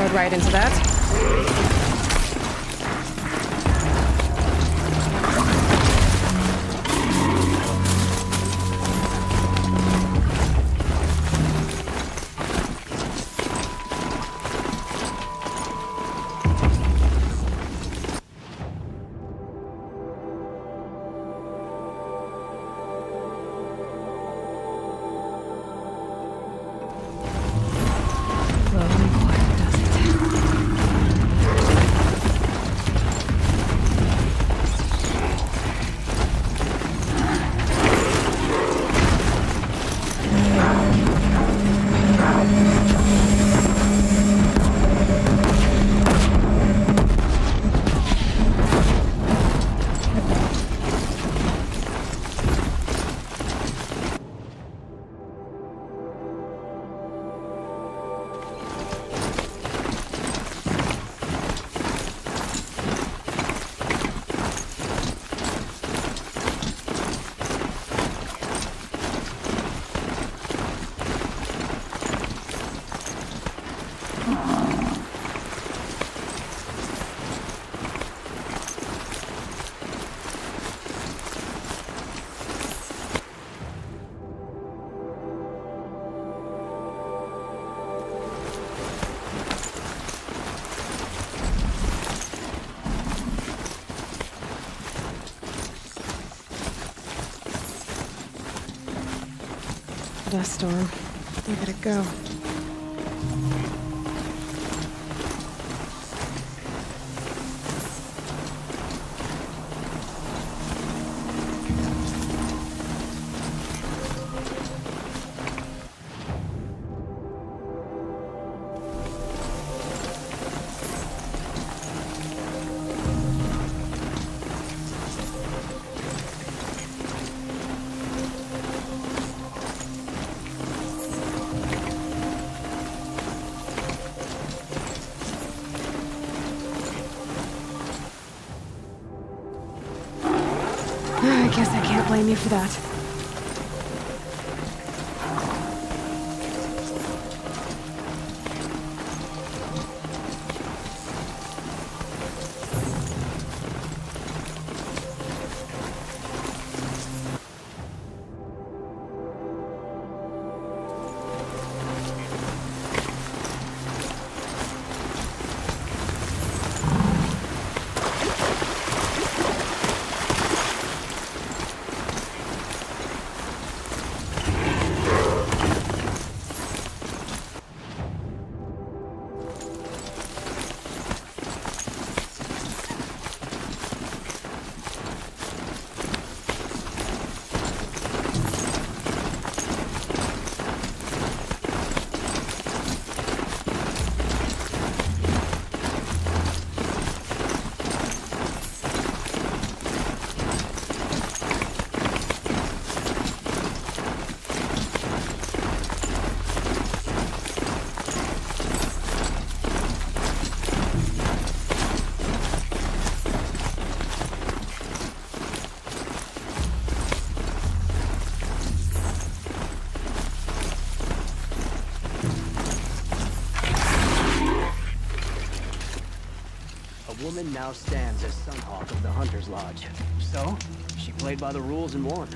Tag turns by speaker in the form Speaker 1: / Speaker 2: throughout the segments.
Speaker 1: rode right into that. Slowly quiet, does it? Dust storm. I gotta go. I guess I can't blame you for that.
Speaker 2: A woman now stands as Sunhawk of the Hunter's Lodge. So, she played by the rules and won.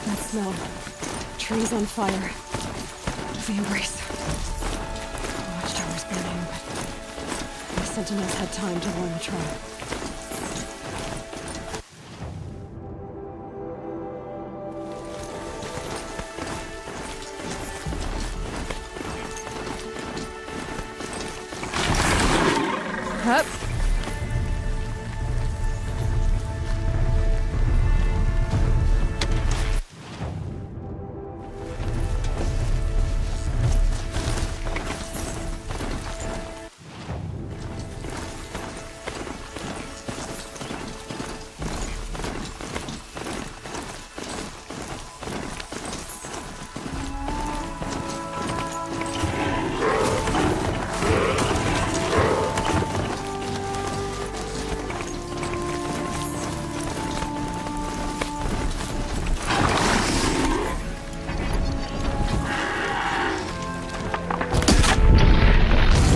Speaker 1: That smell. Trees on fire. The embrace. The watchtower's burning, but the sentinels had time to warn the tribe. Hup.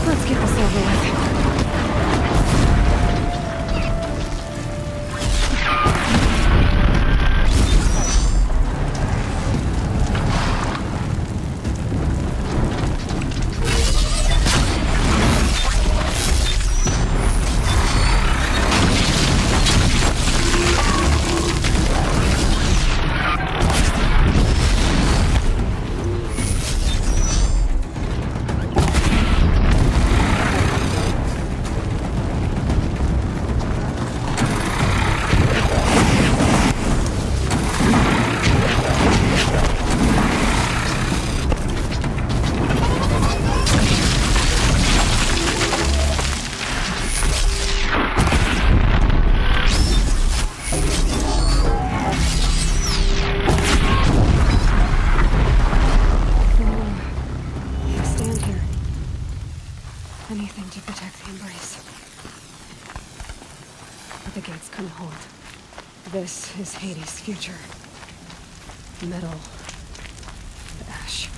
Speaker 1: Let's get this over with. Stand here. Anything to protect the embrace. But the gates couldn't hold. This is Hades' future. Metal. And ash.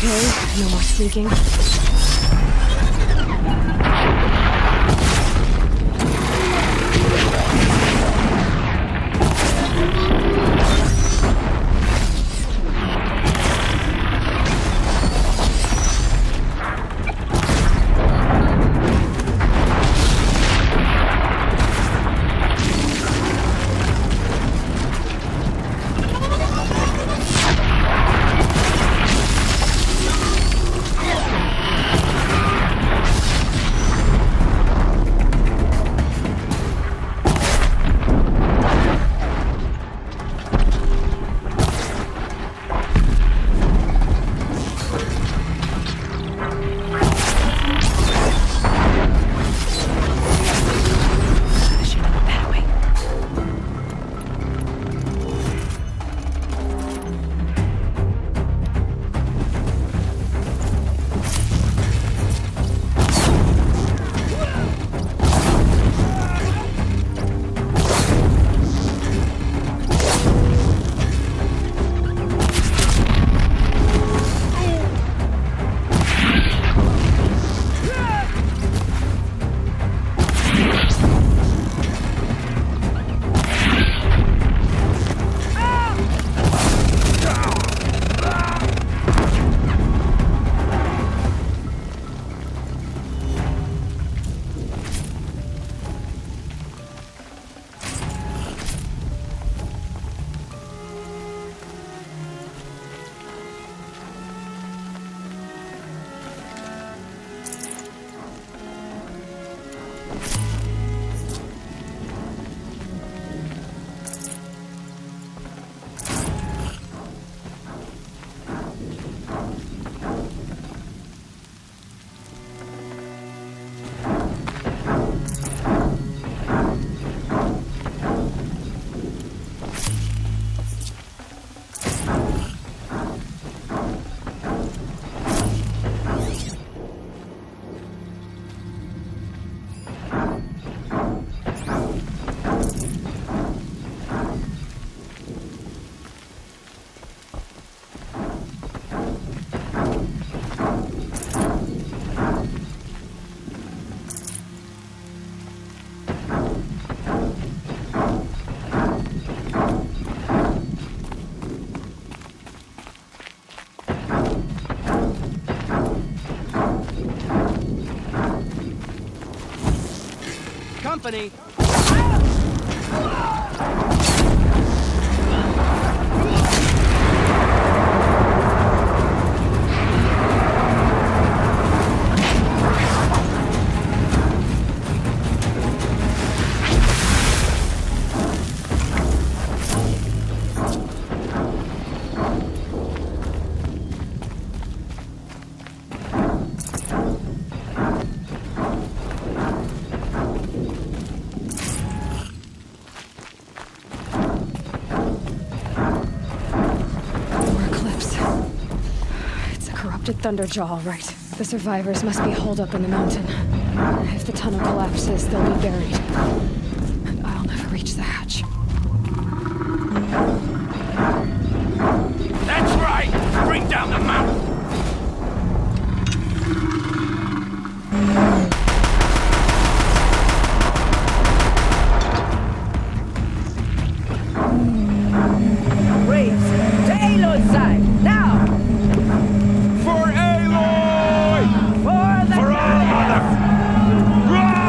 Speaker 1: okay? No more sneaking?
Speaker 2: Company!
Speaker 1: Thunderjaw, all right. The survivors must be holed up in the mountain. If the tunnel collapses, they'll be buried. And I'll never reach the hatch.
Speaker 3: That's right! Bring down the mountain!
Speaker 4: Race to Aloy's side, now!
Speaker 3: For Aloy!
Speaker 4: For the
Speaker 3: For our mother! Rah!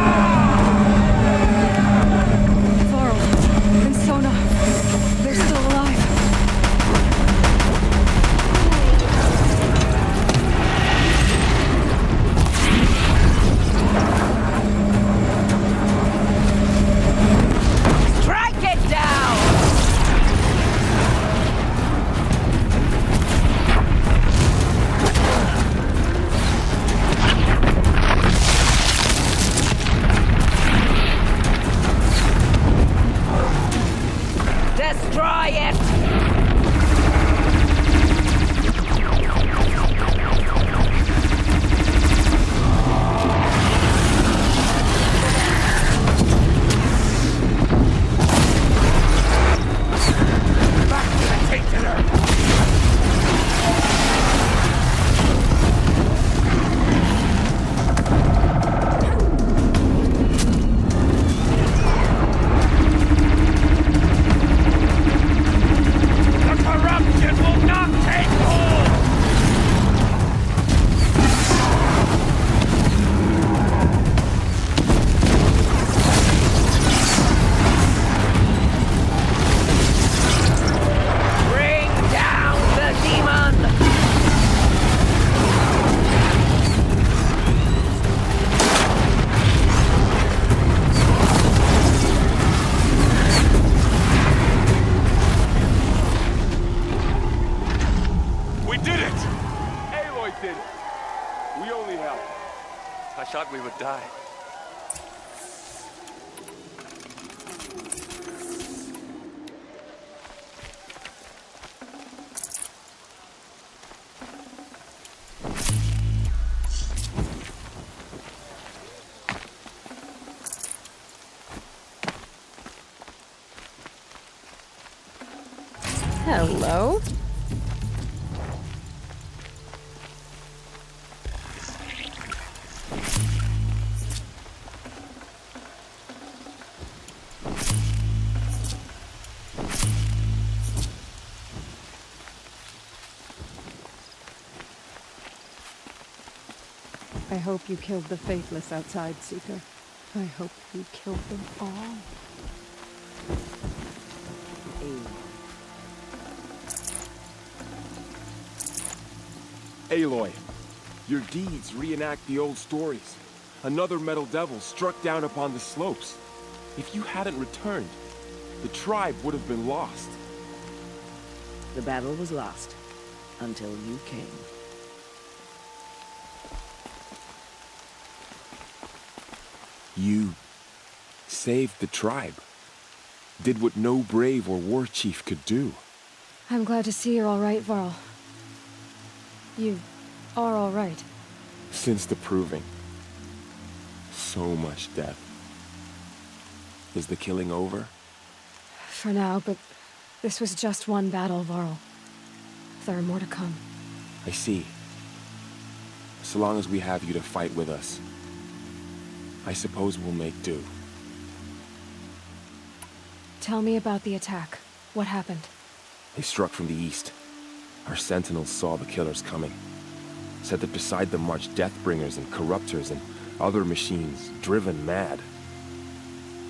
Speaker 5: We only help.
Speaker 3: I thought we would die.
Speaker 1: Hello?
Speaker 6: I hope you killed the faithless outside, Seeker. I hope you killed them all.
Speaker 5: Aloy, your deeds reenact the old stories. Another Metal Devil struck down upon the slopes. If you hadn't returned, the tribe would have been lost.
Speaker 4: The battle was lost until you came.
Speaker 5: You saved the tribe. Did what no brave or war chief could do.
Speaker 1: I'm glad to see you're all right, Varl. You are all right.
Speaker 5: Since the Proving. So much death. Is the killing over?
Speaker 1: For now, but this was just one battle, Varl. There are more to come.
Speaker 5: I see. So long as we have you to fight with us, I suppose we'll make do.
Speaker 1: Tell me about the attack. What happened?
Speaker 5: They struck from the east. Our sentinels saw the killers coming. Said that beside them marched Deathbringers and Corruptors and other machines, driven mad.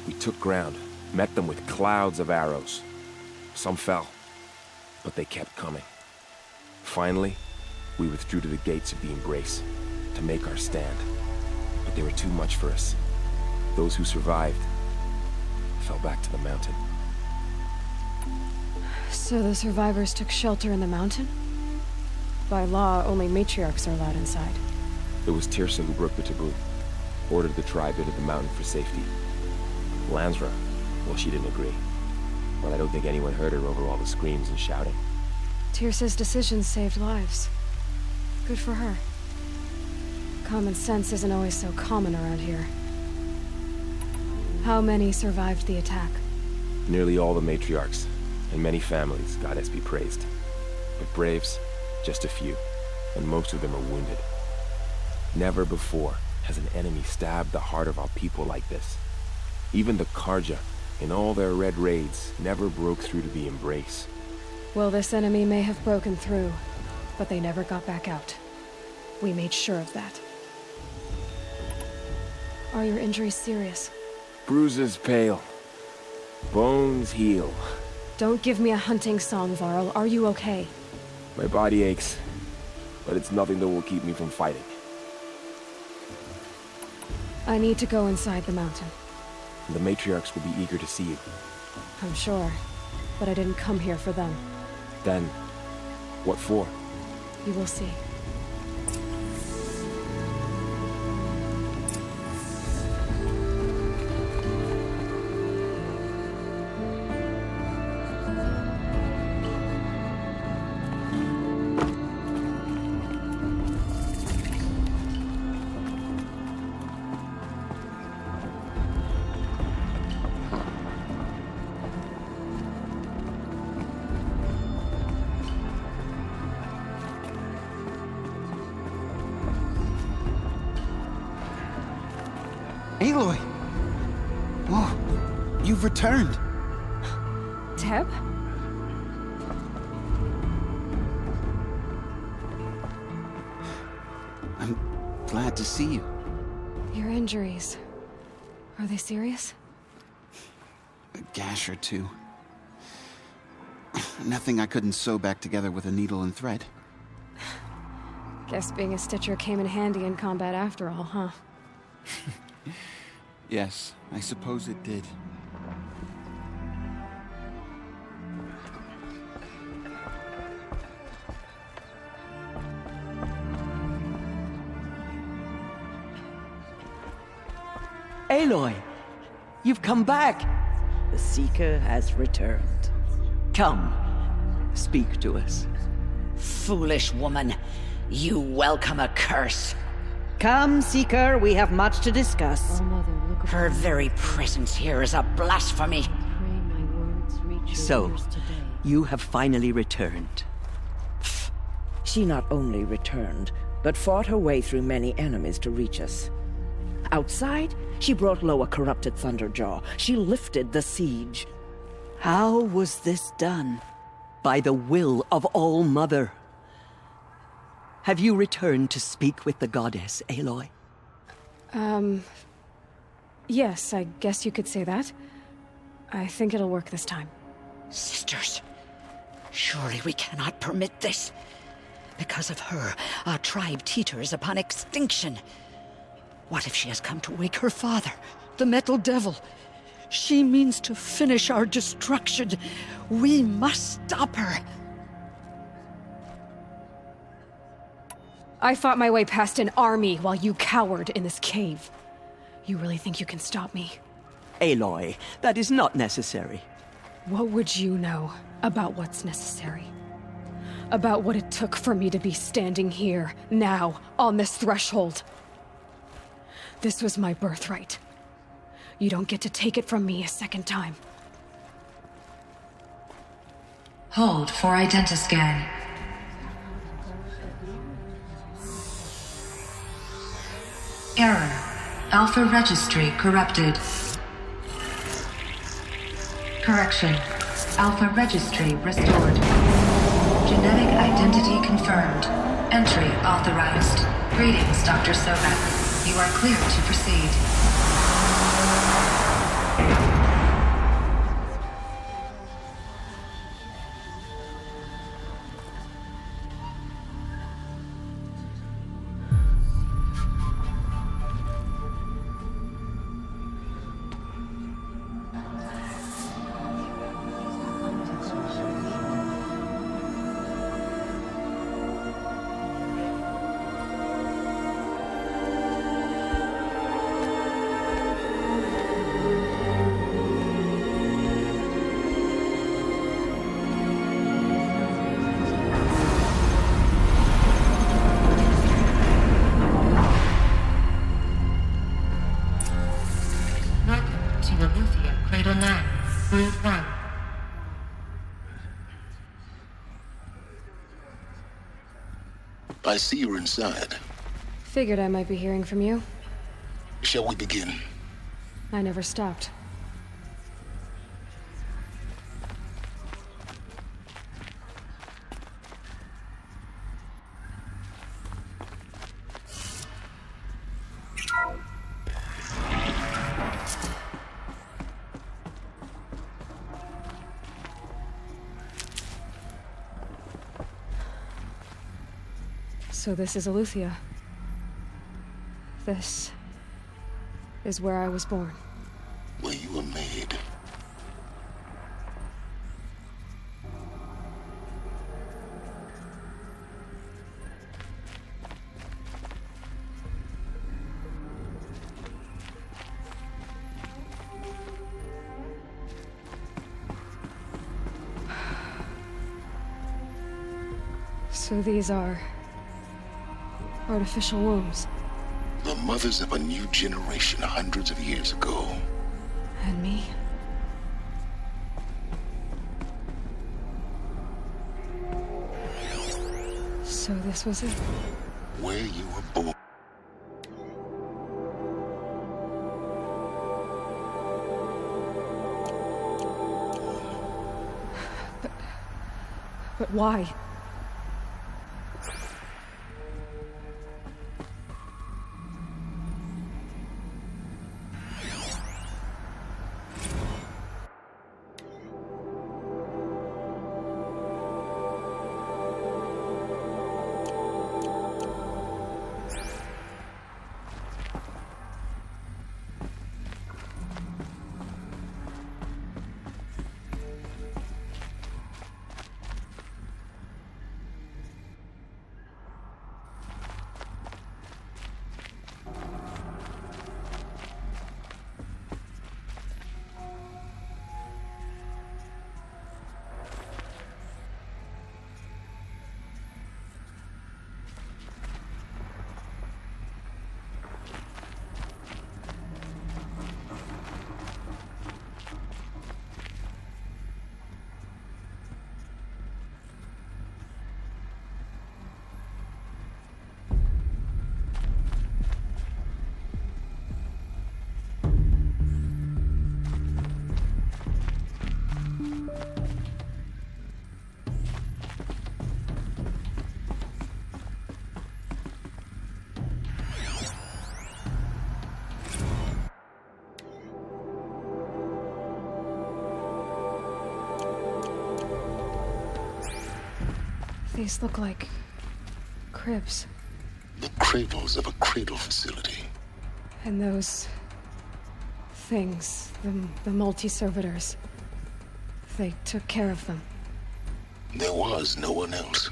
Speaker 5: We took ground, met them with clouds of arrows. Some fell, but they kept coming. Finally, we withdrew to the gates of the Embrace to make our stand. But they were too much for us. Those who survived fell back to the mountain.
Speaker 1: So the survivors took shelter in the mountain? By law, only matriarchs are allowed inside.
Speaker 5: It was Teersa who broke the taboo, ordered the tribe into the mountain for safety. Lansra, well, she didn't agree. Well, I don't think anyone heard her over all the screams and shouting.
Speaker 1: Teersa's decisions saved lives. Good for her. Common sense isn't always so common around here. How many survived the attack?
Speaker 5: Nearly all the matriarchs, and many families, goddess be praised. But braves, just a few, and most of them are wounded. Never before has an enemy stabbed the heart of our people like this. Even the Carja, in all their red raids, never broke through to the Embrace.
Speaker 1: Well, this enemy may have broken through, but they never got back out. We made sure of that. Are your injuries serious?
Speaker 5: Bruises pale. Bones heal.
Speaker 1: Don't give me a hunting song, Varl. Are you okay?
Speaker 5: My body aches, but it's nothing that will keep me from fighting.
Speaker 1: I need to go inside the mountain.
Speaker 5: The matriarchs will be eager to see you.
Speaker 1: I'm sure, but I didn't come here for them.
Speaker 5: Then, what for?
Speaker 1: You will see.
Speaker 7: Aloy! Whoa, you've returned.
Speaker 1: Teb?
Speaker 7: I'm glad to see you.
Speaker 1: Your injuries. Are they serious?
Speaker 7: A gash or two. Nothing I couldn't sew back together with a needle and thread.
Speaker 1: Guess being a stitcher came in handy in combat after all, huh?
Speaker 7: Yes, I suppose it did.
Speaker 8: Aloy! You've come back!
Speaker 4: The Seeker has returned.
Speaker 8: Come, speak to us.
Speaker 9: Foolish woman, you welcome a curse.
Speaker 4: Come, Seeker, we have much to discuss.
Speaker 9: Her very presence here is a blasphemy.
Speaker 8: So, you have finally returned.
Speaker 4: She not only returned, but fought her way through many enemies to reach us. Outside, she brought low a corrupted Thunderjaw. She lifted the siege.
Speaker 8: How was this done? By the will of All-Mother. Have you returned to speak with the goddess, Aloy?
Speaker 1: Yes, I guess you could say that. I think it'll work this time.
Speaker 9: Sisters, surely we cannot permit this. Because of her, our tribe teeters upon extinction. What if she has come to wake her father, the Metal Devil? She means to finish our destruction. We must stop her.
Speaker 1: I fought my way past an army while you cowered in this cave. You really think you can stop me?
Speaker 8: Aloy, that is not necessary.
Speaker 1: What would you know about what's necessary? About what it took for me to be standing here, now, on this threshold? This was my birthright. You don't get to take it from me a second time.
Speaker 10: Hold for identiscan. Error. Alpha registry corrupted. Correction. Alpha registry restored. Genetic identity confirmed. Entry authorized. Greetings, Dr. Sobek. You are clear to proceed.
Speaker 11: I see you're inside.
Speaker 1: Figured I might be hearing from you.
Speaker 11: Shall we begin?
Speaker 1: I never stopped. So this is Eleuthia. This is where I was born.
Speaker 11: Where you were made.
Speaker 1: So these are artificial wombs.
Speaker 11: The mothers of a new generation hundreds of years ago.
Speaker 1: And me? So this was it?
Speaker 11: Where you were born.
Speaker 1: But why? These look like cribs.
Speaker 11: The cradles of a cradle facility.
Speaker 1: And those things, the multi-servitors, they took care of them.
Speaker 11: There was no one else.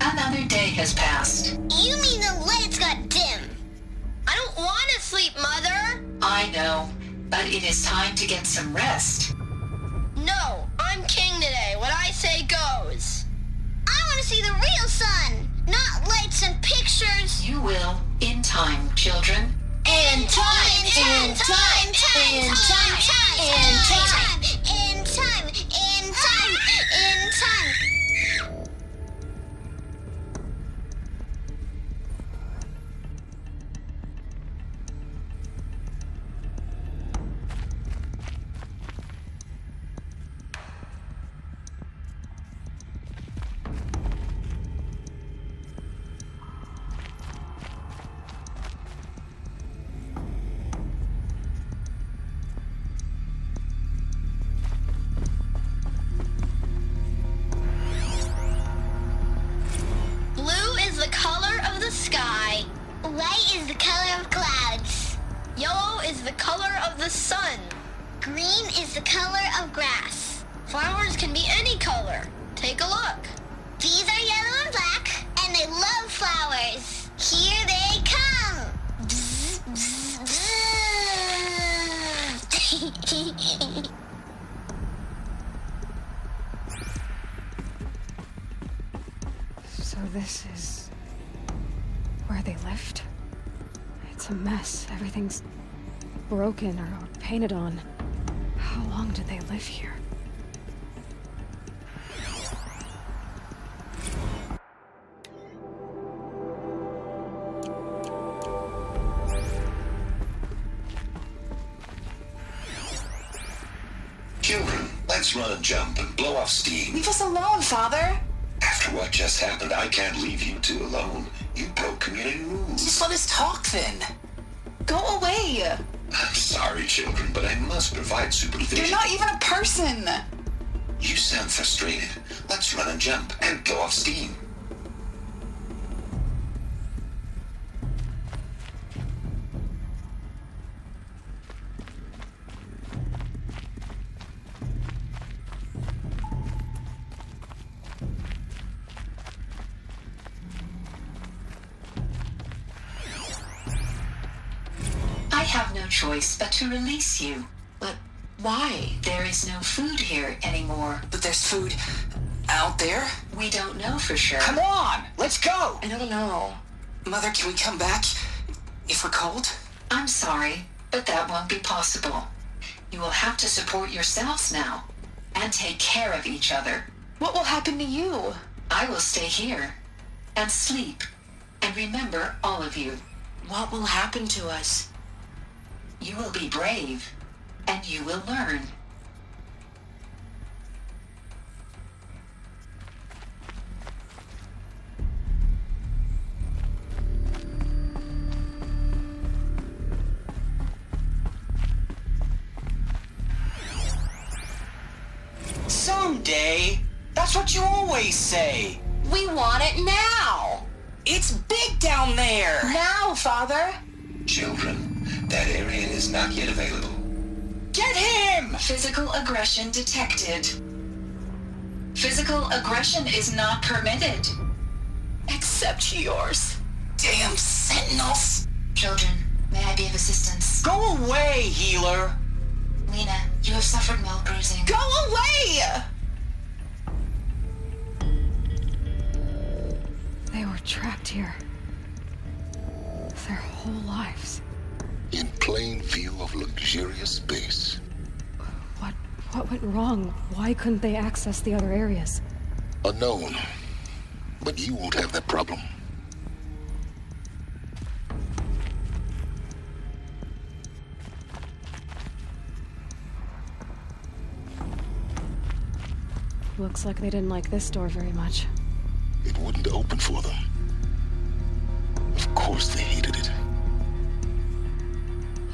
Speaker 10: Another day has passed.
Speaker 12: You mean the lights got dim? I don't want to sleep, Mother!
Speaker 10: I know, but it is time to get some rest.
Speaker 12: No, I'm king today. What I say goes. I want to see the real sun, not lights and pictures.
Speaker 10: You will, in time, children.
Speaker 12: In time, in time, in time, in time, in time, in time, in time. Sky. White is the color of clouds. Yellow is the color of the sun. Green is the color of grass. Flowers can be any color. Take a look. These are yellow and black, and they love flowers. Here they come. Bzz, bzz, bzz.
Speaker 1: So this is where they lived? It's a mess. Everything's broken or painted on. How long did they live here?
Speaker 11: Children, let's run and jump and blow off steam.
Speaker 13: Leave us alone, Father.
Speaker 11: After what just happened, I can't leave you two alone. You broke community rules.
Speaker 13: Just let us talk then. Go away.
Speaker 11: I'm sorry, children, but I must provide supervision.
Speaker 13: You're not even a person.
Speaker 11: You sound frustrated. Let's run and jump and blow off steam.
Speaker 10: I have no choice but to release you.
Speaker 13: But why?
Speaker 10: There is no food here anymore.
Speaker 13: But there's food out there?
Speaker 10: We don't know for sure.
Speaker 2: Come on, let's go!
Speaker 13: I don't know. Mother, can we come back if we're cold?
Speaker 10: I'm sorry, but that won't be possible. You will have to support yourselves now and take care of each other.
Speaker 13: What will happen to you?
Speaker 10: I will stay here and sleep and remember all of you.
Speaker 13: What will happen to us?
Speaker 10: You will be brave, and you will learn.
Speaker 2: Someday. That's what you always say.
Speaker 13: We want it now.
Speaker 2: It's big down there.
Speaker 13: Now, Father.
Speaker 11: Children, that area is not yet available.
Speaker 2: Get him!
Speaker 10: Physical aggression detected. Physical aggression is not permitted.
Speaker 13: Except yours. Damn sentinels.
Speaker 10: Children, may I be of assistance?
Speaker 2: Go away, healer.
Speaker 10: Lena, you have suffered mild bruising.
Speaker 13: Go away!
Speaker 1: They were trapped here. Their whole lives.
Speaker 11: In plain view of luxurious space.
Speaker 1: What What went wrong? Why couldn't they access the other areas?
Speaker 11: Unknown. But you won't have that problem.
Speaker 1: Looks like they didn't like this door very much.
Speaker 11: It wouldn't open for them. Of course they hated it.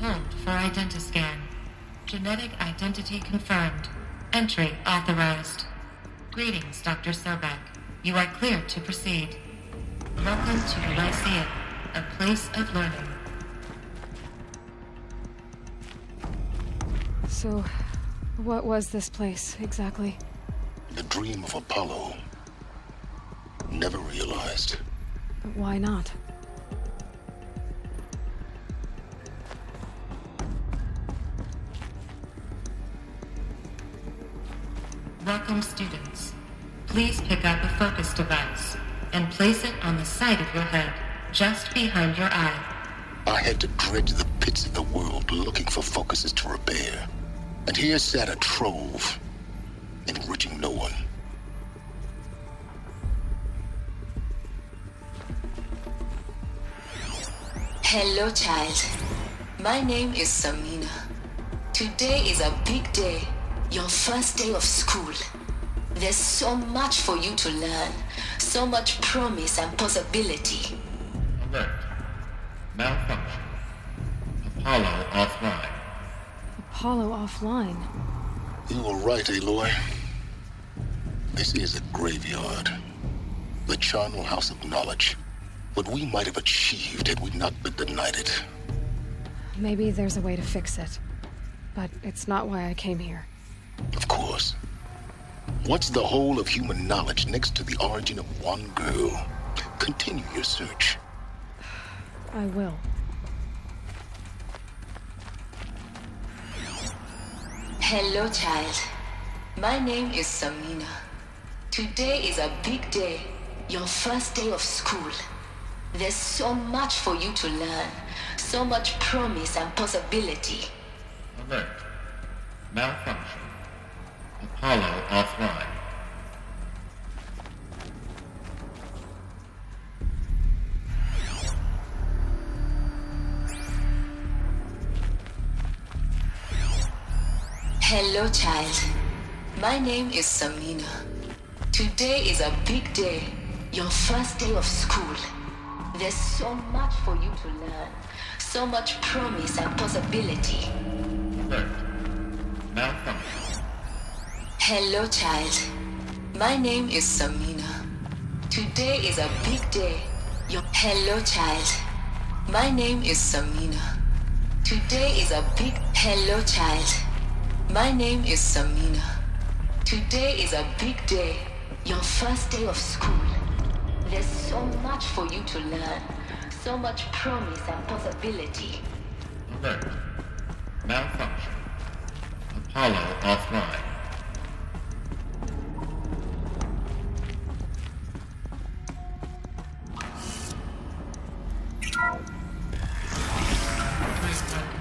Speaker 14: Hold for identiscan. Genetic identity confirmed. Entry authorized. Greetings, Dr. Sobek. You are cleared to proceed. Welcome to the Lyceum, a place of learning.
Speaker 1: So, what was this place, exactly?
Speaker 11: The dream of Apollo. Never realized.
Speaker 1: But why not?
Speaker 14: Welcome, students. Please pick up a focus device and place it on the side of your head, just behind your eye.
Speaker 11: I had to dredge the pits of the world looking for focuses to repair. And here sat a trove, enriching no one.
Speaker 10: Hello, child. My name is Samina. Today is a big day, your first day of school. There's so much for you to learn, so much promise and possibility.
Speaker 14: Alert. Malfunction. Apollo offline.
Speaker 1: Apollo offline?
Speaker 11: You were right, Aloy. This is a graveyard. The charnel house of knowledge. What we might have achieved had we not been denied it.
Speaker 1: Maybe there's a way to fix it. But it's not why I came here.
Speaker 11: Of course. What's the whole of human knowledge next to the origin of one girl? Continue your search.
Speaker 1: I will.
Speaker 10: Hello, child. My name is Samina. Today is a big day, your first day of school. There's so much for you to learn, so much promise and possibility.
Speaker 14: Alert. Malfunction. Apollo offline.
Speaker 10: Hello, child. My name is Samina. Today is a big day, your first day of school. There's so much for you to learn, so much promise and possibility.
Speaker 14: Alert. Malfunction.
Speaker 10: Hello, child. My name is Samina. Today is a big day. Hello, child. My name is Samina. Today is a big... Hello, child. My name is Samina. Today is a big day, your first day of school. There's so much for you to learn, so much promise and possibility.
Speaker 14: Alert. Malfunction. Apollo offline.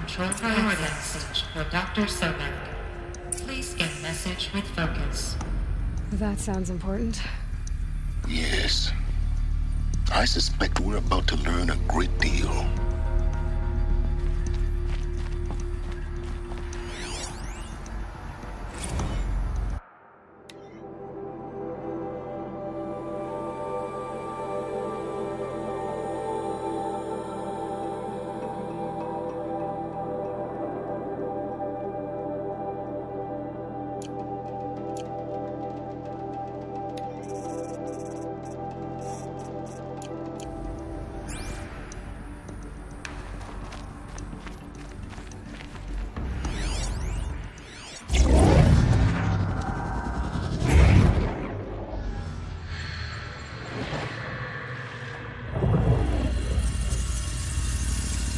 Speaker 14: Control priority message for Dr. Sobek. Please scan message with focus.
Speaker 1: That sounds important.
Speaker 11: Yes. I suspect we're about to learn a great deal.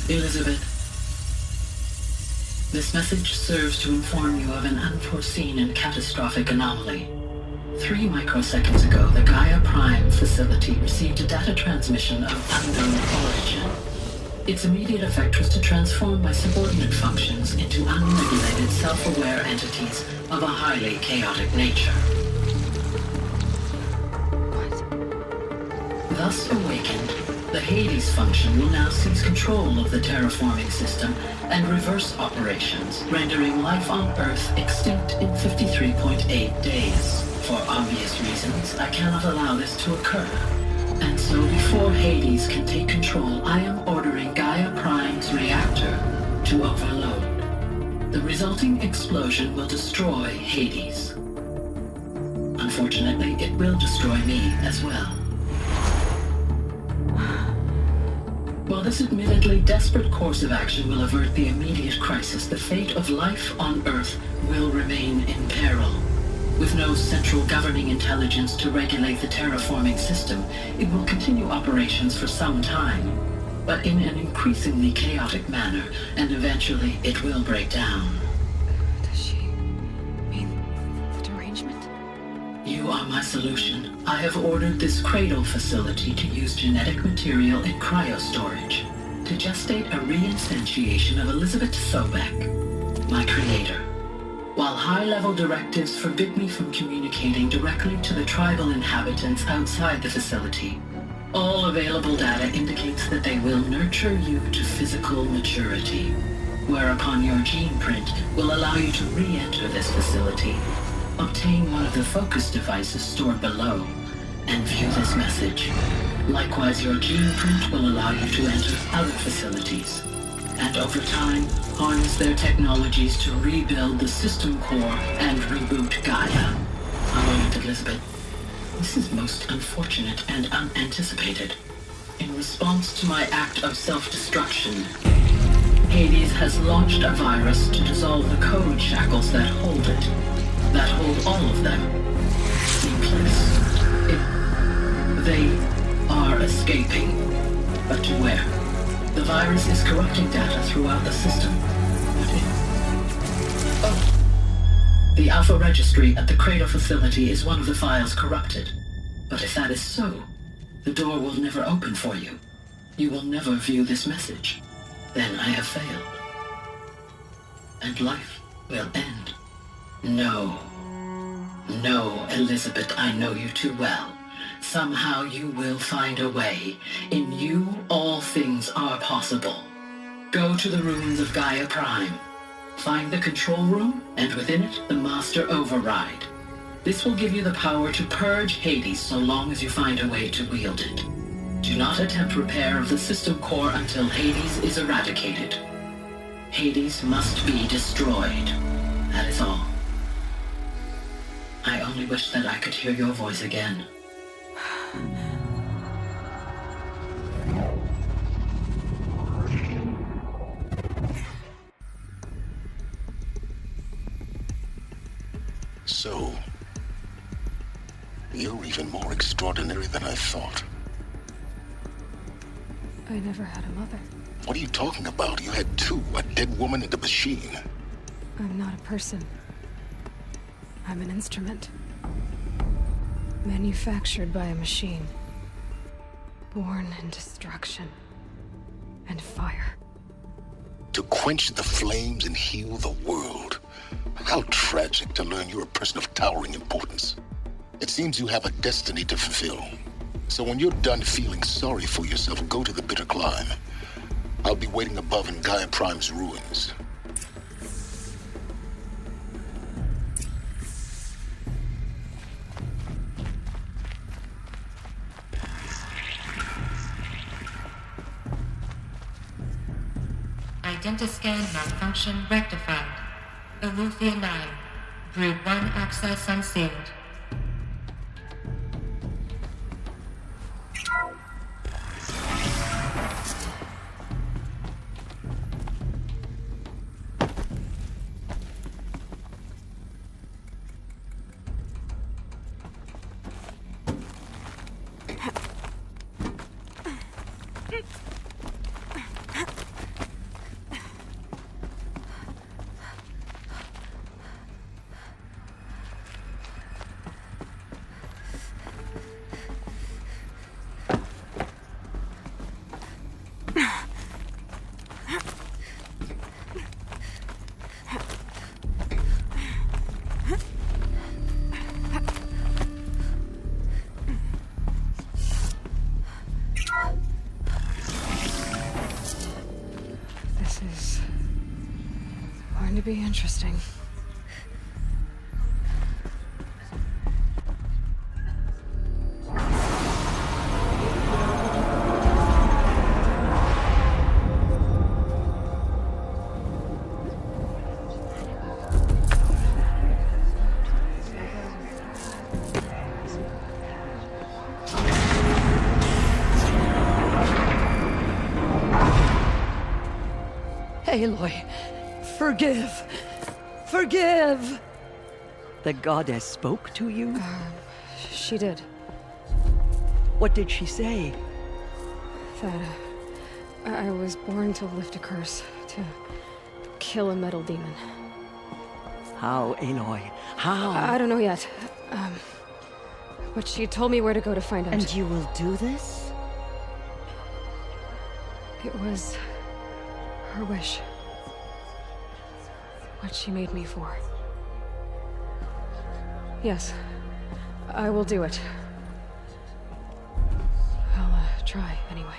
Speaker 15: Elizabeth, this message serves to inform you of an unforeseen and catastrophic anomaly. 3 microseconds ago, the Gaia Prime facility received a data transmission of unknown origin. Its immediate effect was to transform my subordinate functions into unregulated, self-aware entities of a highly chaotic nature. Thus awakened, the Hades function will now seize control of the terraforming system and reverse operations, rendering life on Earth extinct in 53.8 days. For obvious reasons, I cannot allow this to occur. And so before Hades can take control, I am ordering Gaia Prime's reactor to overload. The resulting explosion will destroy Hades. Unfortunately, it will destroy me as well. While this admittedly desperate course of action will avert the immediate crisis, the fate of life on Earth will remain in peril. With no central governing intelligence to regulate the terraforming system, it will continue operations for some time, but in an increasingly chaotic manner, and eventually it will break down.
Speaker 1: Does she mean the derangement?
Speaker 15: You are my solution. I have ordered this cradle facility to use genetic material in cryostorage to gestate a reinstantiation of Elizabeth Sobek, my creator. While high-level directives forbid me from communicating directly to the tribal inhabitants outside the facility, all available data indicates that they will nurture you to physical maturity, whereupon your gene print will allow you to re-enter this facility, obtain one of the focus devices stored below, and view this message. Likewise, your gene print will allow you to enter other facilities, and over time, harness their technologies to rebuild the system core and reboot Gaia. A moment, Elizabeth. This is most unfortunate and unanticipated. In response to my act of self-destruction, Hades has launched a virus to dissolve the code shackles that hold it, that hold all of them in place. They are escaping, but to where? The virus is corrupting data throughout the system. The Alpha Registry at the Cradle facility is one of the files corrupted. But if that is so, the door will never open for you. You will never view this message. Then I have failed. And life will end. No. No, Elizabeth, I know you too well. Somehow you will find a way. In you, all things are possible. Go to the ruins of Gaia Prime. Find the control room, and within it, the Master Override. This will give you the power to purge Hades so long as you find a way to wield it. Do not attempt repair of the system core until Hades is eradicated. Hades must be destroyed. That is all. I only wish that I could hear your voice again.
Speaker 11: So, you're even more extraordinary than I thought.
Speaker 1: I never had a mother.
Speaker 11: What are you talking about? You had two, a dead woman and a machine.
Speaker 1: I'm not a person. I'm an instrument. Manufactured by a machine. Born in destruction and fire.
Speaker 11: To quench the flames and heal the world. How tragic to learn you're a person of towering importance. It seems you have a destiny to fulfill. So when you're done feeling sorry for yourself, go to the bitter climb. I'll be waiting above in Gaia Prime's ruins.
Speaker 14: Identiscan malfunction rectified. Eleuthia 9. Brood 1 access unsealed.
Speaker 1: going to be interesting.
Speaker 8: Aloy, forgive! Forgive! The goddess spoke to you?
Speaker 1: She did.
Speaker 8: What did she say?
Speaker 1: That I was born to lift a curse, to kill a metal demon.
Speaker 8: How, Aloy? How?
Speaker 1: I don't know yet. But she told me where to go to find out.
Speaker 4: And you will do this?
Speaker 1: It was her wish. What she made me for. Yes, I will do it. I'll try anyway.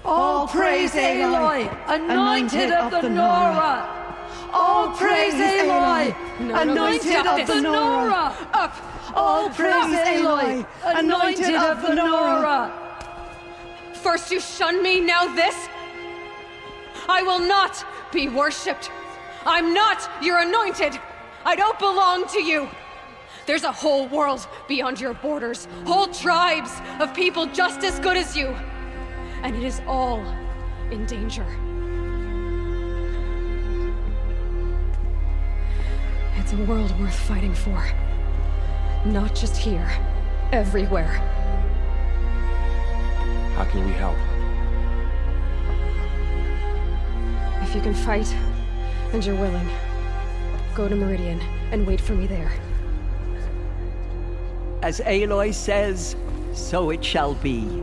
Speaker 8: All praise Aloy, anointed of the Nora! All praise Aloy, anointed of the Nora!
Speaker 1: Up!
Speaker 8: All praise Aloy, anointed of the Nora!
Speaker 1: First you shun me, now this? I will not be worshipped. I'm not your anointed. I don't belong to you. There's a whole world beyond your borders, whole tribes of people just as good as you. And it is all in danger. It's a world worth fighting for. Not just here, everywhere.
Speaker 5: How can we help?
Speaker 1: If you can fight, and you're willing, go to Meridian and wait for me there.
Speaker 8: As Aloy says, so it shall be.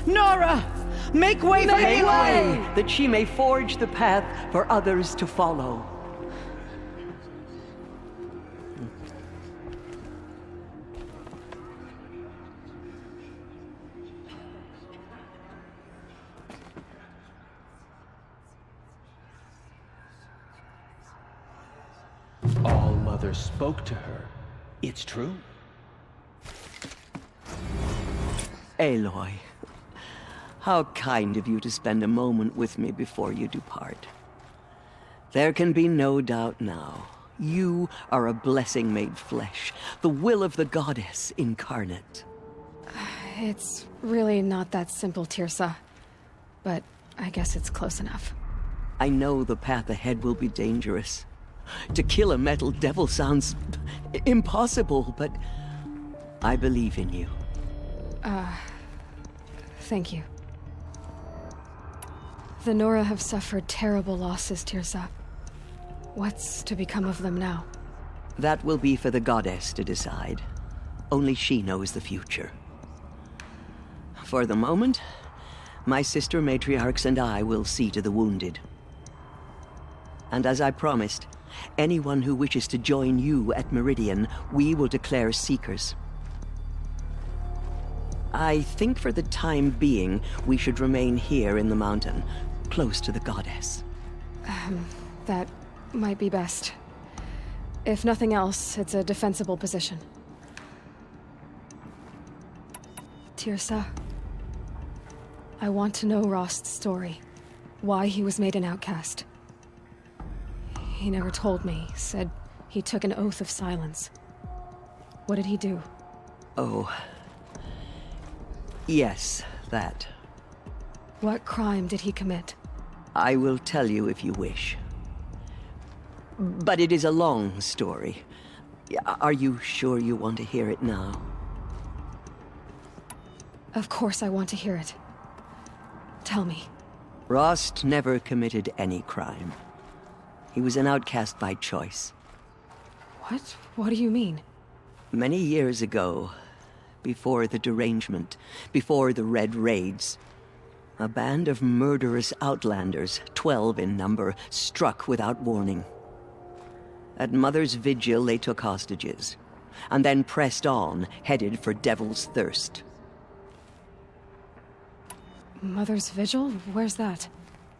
Speaker 4: Nora! Make way for Aloy!
Speaker 8: That she may forge the path for others to follow.
Speaker 2: All-Mother spoke to her. It's true.
Speaker 8: Aloy, how kind of you to spend a moment with me before you depart. There can be no doubt now. You are a blessing made flesh, the will of the goddess incarnate.
Speaker 1: It's really not that simple, Tirsa. But I guess it's close enough.
Speaker 8: I know the path ahead will be dangerous. To kill a metal devil sounds impossible, but I believe in you.
Speaker 1: Thank you. The Nora have suffered terrible losses, Tirsa. What's to become of them now?
Speaker 8: That will be for the goddess to decide. Only she knows the future. For the moment, my sister matriarchs and I will see to the wounded. And as I promised, anyone who wishes to join you at Meridian, we will declare seekers. I think for the time being, we should remain here in the mountain, close to the goddess.
Speaker 1: That might be best. If nothing else, it's a defensible position. Tirsa, I want to know Rost's story. Why he was made an outcast. He never told me. Said he took an oath of silence. What did he do?
Speaker 8: Oh. Yes, that.
Speaker 1: What crime did he commit?
Speaker 8: I will tell you if you wish. But it is a long story. Are you sure you want to hear it now?
Speaker 1: Of course I want to hear it. Tell me.
Speaker 8: Rost never committed any crime. He was an outcast by choice.
Speaker 1: What? What do you mean?
Speaker 8: Many years ago, before the derangement, before the Red Raids, a band of murderous outlanders, 12 in number, struck without warning. At Mother's vigil, they took hostages, and then pressed on, headed for Devil's Thirst.
Speaker 1: Mother's vigil? Where's that?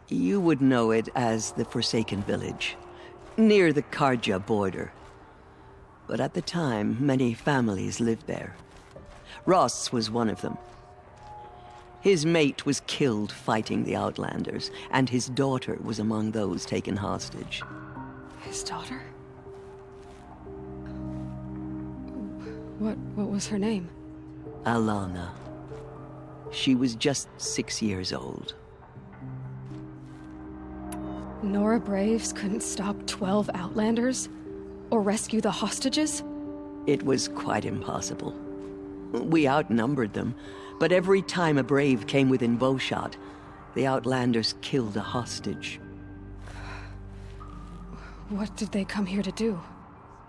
Speaker 8: You would know it as the Forsaken Village, near the Karja border. But at the time, many families lived there. Ross was one of them. His mate was killed fighting the Outlanders, and his daughter was among those taken hostage.
Speaker 1: His daughter? What was her name?
Speaker 8: Alana. She was just 6 years old.
Speaker 1: Nora Braves couldn't stop 12 Outlanders? Or rescue the hostages?
Speaker 8: It was quite impossible. We outnumbered them, but every time a Brave came within bowshot, the Outlanders killed a hostage.
Speaker 1: What did they come here to do?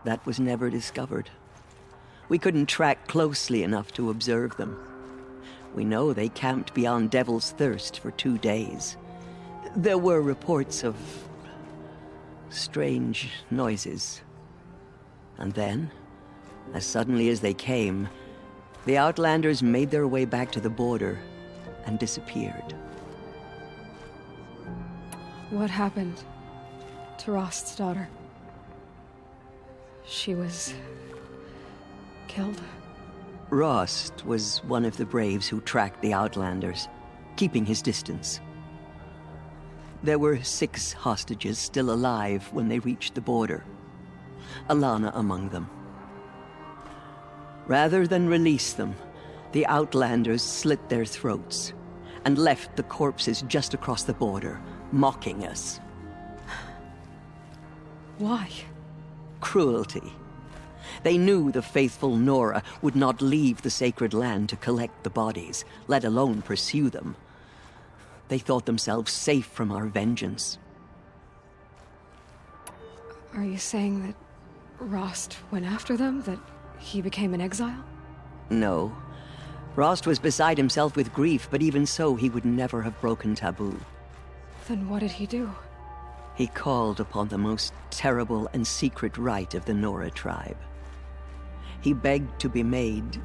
Speaker 8: That was never discovered. We couldn't track closely enough to observe them. We know they camped beyond Devil's Thirst for 2 days. There were reports of strange noises. And then, as suddenly as they came, the Outlanders made their way back to the border and disappeared.
Speaker 1: What happened to Rost's daughter? She was killed?
Speaker 8: Rost was one of the Braves who tracked the Outlanders, keeping his distance. There were 6 hostages still alive when they reached the border, Alana among them. Rather than release them, the Outlanders slit their throats and left the corpses just across the border, mocking us.
Speaker 1: Why?
Speaker 8: Cruelty. They knew the faithful Nora would not leave the sacred land to collect the bodies, let alone pursue them. They thought themselves safe from our vengeance.
Speaker 1: Are you saying that Rost went after them? That he became an exile?
Speaker 8: No. Rost was beside himself with grief, but even so, he would never have broken taboo.
Speaker 1: Then what did he do?
Speaker 8: He called upon the most terrible and secret rite of the Nora tribe. He begged to be made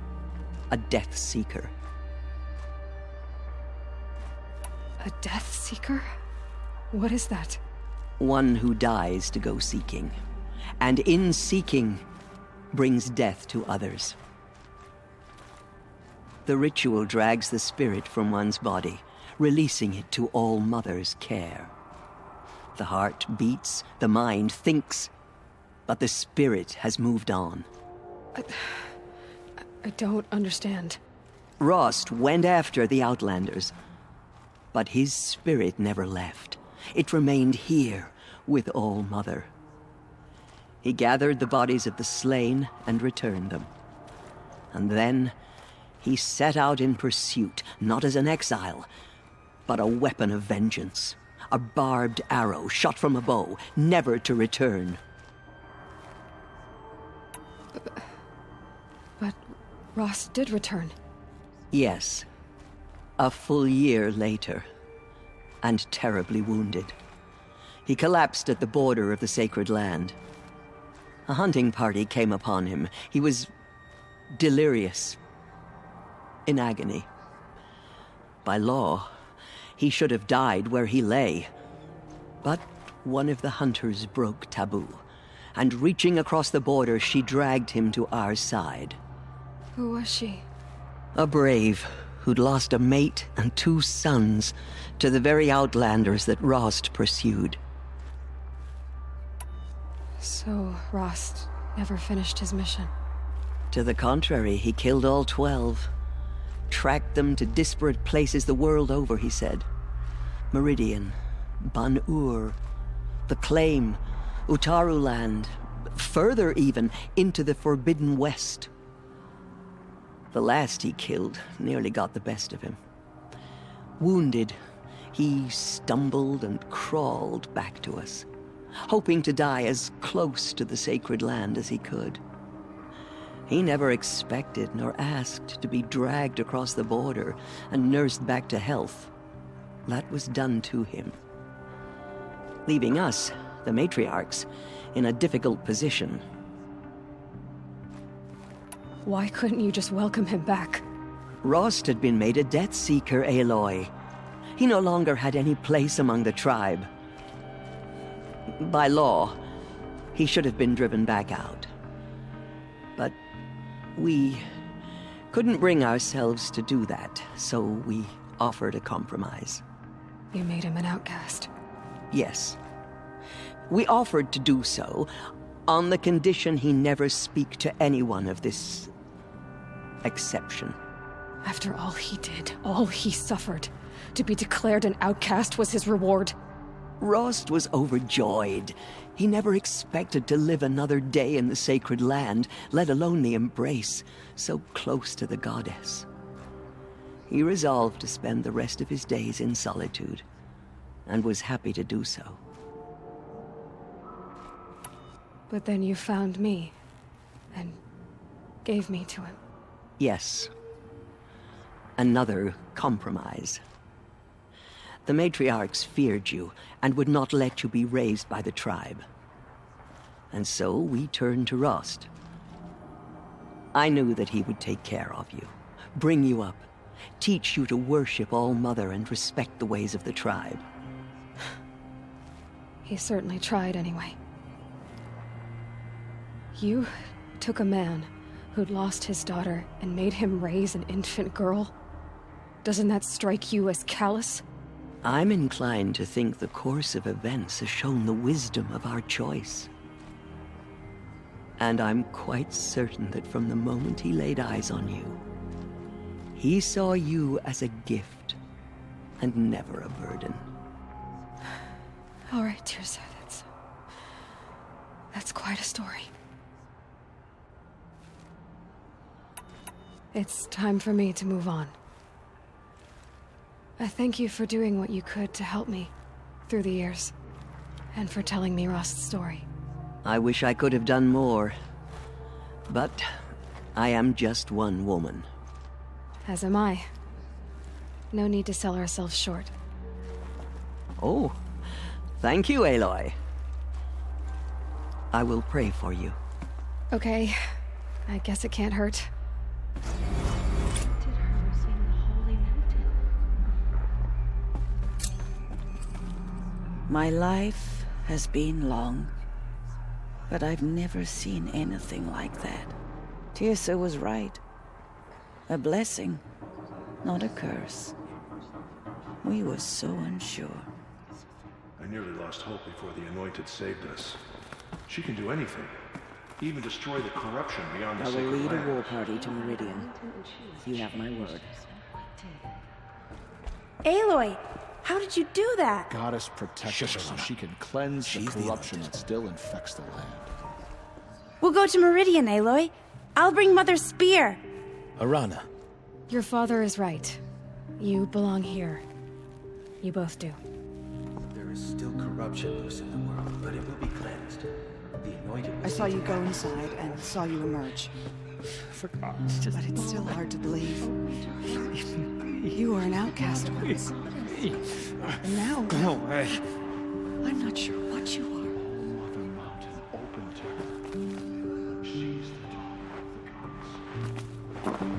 Speaker 8: a Death Seeker.
Speaker 1: A Death Seeker? What is that?
Speaker 8: One who dies to go seeking, and in seeking, brings death to others. The ritual drags the spirit from one's body, releasing it to All Mother's care. The heart beats, the mind thinks, but the spirit has moved on.
Speaker 1: I don't understand.
Speaker 8: Rost went after the Outlanders, but his spirit never left. It remained here with All Mother. He gathered the bodies of the slain and returned them. And then he set out in pursuit, not as an exile, but a weapon of vengeance. A barbed arrow shot from a bow, never to return.
Speaker 1: But Rost did return.
Speaker 8: Yes. A full year later, and terribly wounded. He collapsed at the border of the sacred land. A hunting party came upon him. He was delirious, in agony. By law, he should have died where he lay. But one of the hunters broke taboo, and reaching across the border, she dragged him to our side.
Speaker 1: Who was she?
Speaker 8: A brave who'd lost a mate and 2 sons to the very Outlanders that Rost pursued.
Speaker 1: So Rost never finished his mission?
Speaker 8: To the contrary, he killed all 12. Tracked them to disparate places the world over, he said. Meridian, Ban-Ur, the Claim, Utaru Land, further even, into the Forbidden West. The last he killed nearly got the best of him. Wounded, he stumbled and crawled back to us, hoping to die as close to the sacred land as he could. He never expected nor asked to be dragged across the border and nursed back to health. That was done to him, leaving us, the matriarchs, in a difficult position.
Speaker 1: Why couldn't you just welcome him back?
Speaker 8: Rost had been made a Death Seeker, Aloy. He no longer had any place among the tribe. By law, he should have been driven back out. But we couldn't bring ourselves to do that, so we offered a compromise.
Speaker 1: You made him an outcast.
Speaker 8: Yes. We offered to do so on the condition he never speak to anyone of this exception.
Speaker 1: After all he did, all he suffered, to be declared an outcast was his reward.
Speaker 8: Rost was overjoyed. He never expected to live another day in the sacred land, let alone the embrace, so close to the goddess. He resolved to spend the rest of his days in solitude, and was happy to do so.
Speaker 1: But then you found me, and gave me to him.
Speaker 8: Yes. Another compromise. The matriarchs feared you, and would not let you be raised by the tribe. And so we turned to Rost. I knew that he would take care of you, bring you up, teach you to worship All-Mother and respect the ways of the tribe.
Speaker 1: He certainly tried anyway. You took a man who'd lost his daughter and made him raise an infant girl? Doesn't that strike you as callous?
Speaker 8: I'm inclined to think the course of events has shown the wisdom of our choice. And I'm quite certain that from the moment he laid eyes on you, he saw you as a gift, and never a burden.
Speaker 1: All right, Teersa, that's quite a story. It's time for me to move on. I thank you for doing what you could to help me through the years, and for telling me Rost's story.
Speaker 8: I wish I could have done more, but I am just one woman.
Speaker 1: As am I. No need to sell ourselves short.
Speaker 8: Oh, thank you, Aloy. I will pray for you.
Speaker 1: Okay, I guess it can't hurt.
Speaker 16: My life has been long, but I've never seen anything like that. Teersa was right. A blessing, not a curse. We were so unsure.
Speaker 17: I nearly lost hope before the Anointed saved us. She can do anything, even destroy the corruption beyond the
Speaker 4: I will
Speaker 17: sacred
Speaker 4: lead a
Speaker 17: land.
Speaker 4: war party to Meridian. You have my word.
Speaker 18: Aloy, how did you do that?
Speaker 19: Goddess protect us so she can cleanse the corruption that still infects the land.
Speaker 18: We'll go to Meridian, Aloy. I'll bring Mother's spear.
Speaker 19: Arana.
Speaker 1: Your father is right. You belong here. You both do.
Speaker 20: There is still corruption loose in the world, but it will be cleansed. The Anointed will
Speaker 21: I saw
Speaker 20: see
Speaker 21: you
Speaker 20: to
Speaker 21: go
Speaker 20: that.
Speaker 21: inside and saw you emerge.
Speaker 19: Forgot.
Speaker 21: But it's still hard to believe. You were an outcast once. And now...
Speaker 19: Go away.
Speaker 21: I'm not sure what you are.
Speaker 17: Mother Mountain opened to her. She's the daughter of the gods.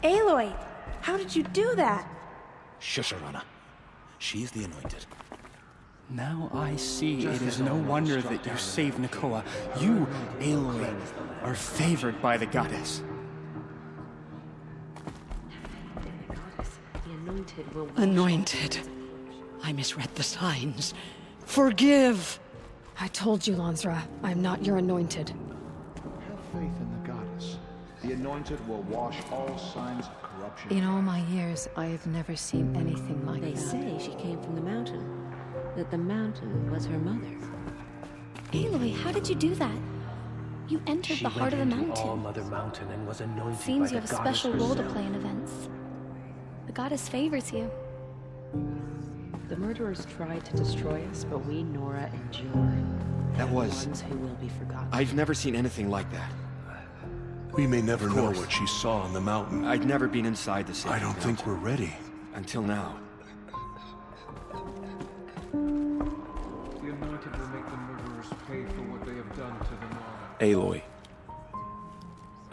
Speaker 18: Aloy, how did you do that?
Speaker 19: Shush, Arana. She's the Anointed.
Speaker 2: Now I see it is no wonder that you saved Nakoa. You, Aloy, are favored by the goddess.
Speaker 9: Anointed. I misread the signs. Forgive!
Speaker 1: I told you, Lansra, I'm not your anointed.
Speaker 17: Have faith in the goddess. The Anointed will wash all signs of corruption.
Speaker 6: In all my years, I have never seen anything like
Speaker 22: They
Speaker 6: that.
Speaker 22: say she came from the mountain. That the mountain was her mother.
Speaker 23: Aloy, how did you do that? You entered
Speaker 20: She
Speaker 23: the heart of the
Speaker 20: went into
Speaker 23: mountain.
Speaker 20: All-Mother Mountain and was anointed
Speaker 23: Seems
Speaker 20: by
Speaker 23: you
Speaker 20: the
Speaker 23: have a
Speaker 20: goddess
Speaker 23: special role to
Speaker 20: herself.
Speaker 23: play in events. The goddess favors you.
Speaker 24: The murderers tried to destroy us, but we, Nora and Jill,
Speaker 25: That was...
Speaker 24: ones who will be forgotten.
Speaker 25: I've never seen anything like that.
Speaker 17: We may never
Speaker 25: Of
Speaker 17: know
Speaker 25: course.
Speaker 17: what she saw on the mountain.
Speaker 25: I'd never been inside the sacred
Speaker 17: I don't think we're ready.
Speaker 25: Until now.
Speaker 26: The Anointed will make the murderers pay for what they have done to the Nora.
Speaker 5: Aloy.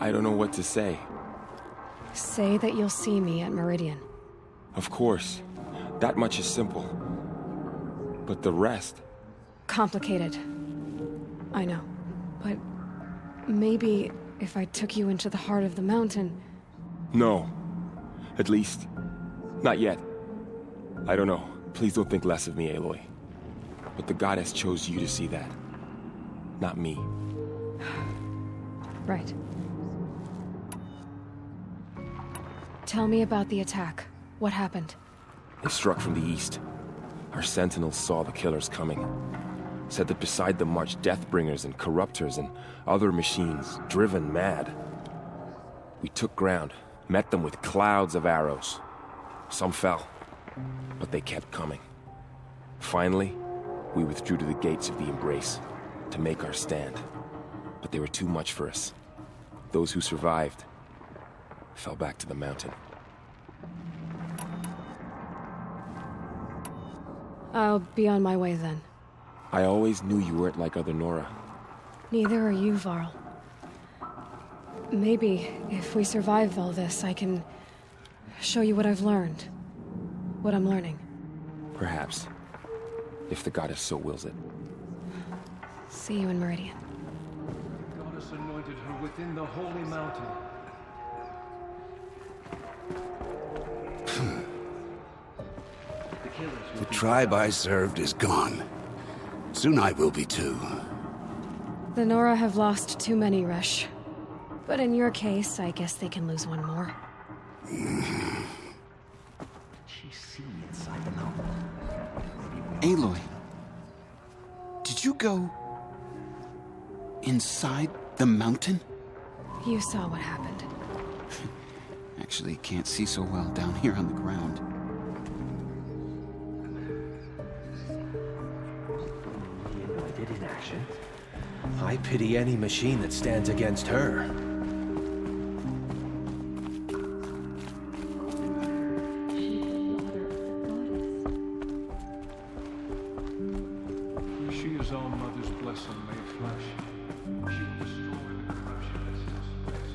Speaker 5: I don't know what to say.
Speaker 1: Say that you'll see me at Meridian.
Speaker 5: Of course. That much is simple. But the rest...
Speaker 1: Complicated. I know. But maybe if I took you into the heart of the mountain...
Speaker 5: No. At least, not yet. I don't know. Please don't think less of me, Aloy. But the goddess chose you to see that. Not me.
Speaker 1: Right. Tell me about the attack. What happened?
Speaker 5: They struck from the east. Our sentinels saw the killers coming. Said that beside them marched Deathbringers and Corruptors and other machines, driven mad. We took ground, met them with clouds of arrows. Some fell, but they kept coming. Finally, we withdrew to the gates of the Embrace to make our stand. But they were too much for us. Those who survived fell back to the mountain.
Speaker 1: I'll be on my way then.
Speaker 5: I always knew you weren't like other Nora.
Speaker 1: Neither are you, Varl. Maybe, if we survive all this, I can show you what I've learned. What I'm learning.
Speaker 5: Perhaps. If the goddess so wills it.
Speaker 1: See you in Meridian.
Speaker 26: The goddess anointed her within the holy mountain.
Speaker 3: The tribe I served is gone. Soon I will be too.
Speaker 1: The Nora have lost too many, Resh. But in your case, I guess they can lose one more.
Speaker 7: She see inside the mountain. Aloy, did you go inside the mountain?
Speaker 1: You saw what happened.
Speaker 7: Actually, can't see so well down here on the ground.
Speaker 20: Anointed in action. I pity any machine that stands against her.
Speaker 26: She is all Mother's blessing made flesh. She will destroy the corruption that still spreads.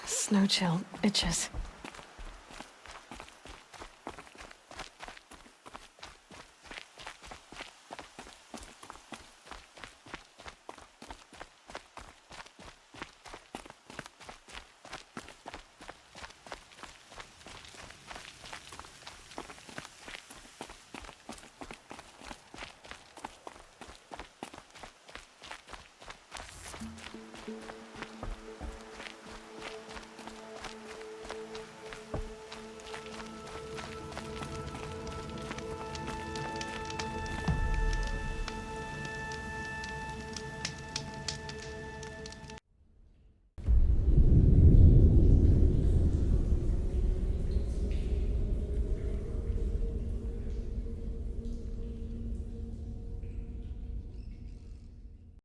Speaker 1: Snow chill itches.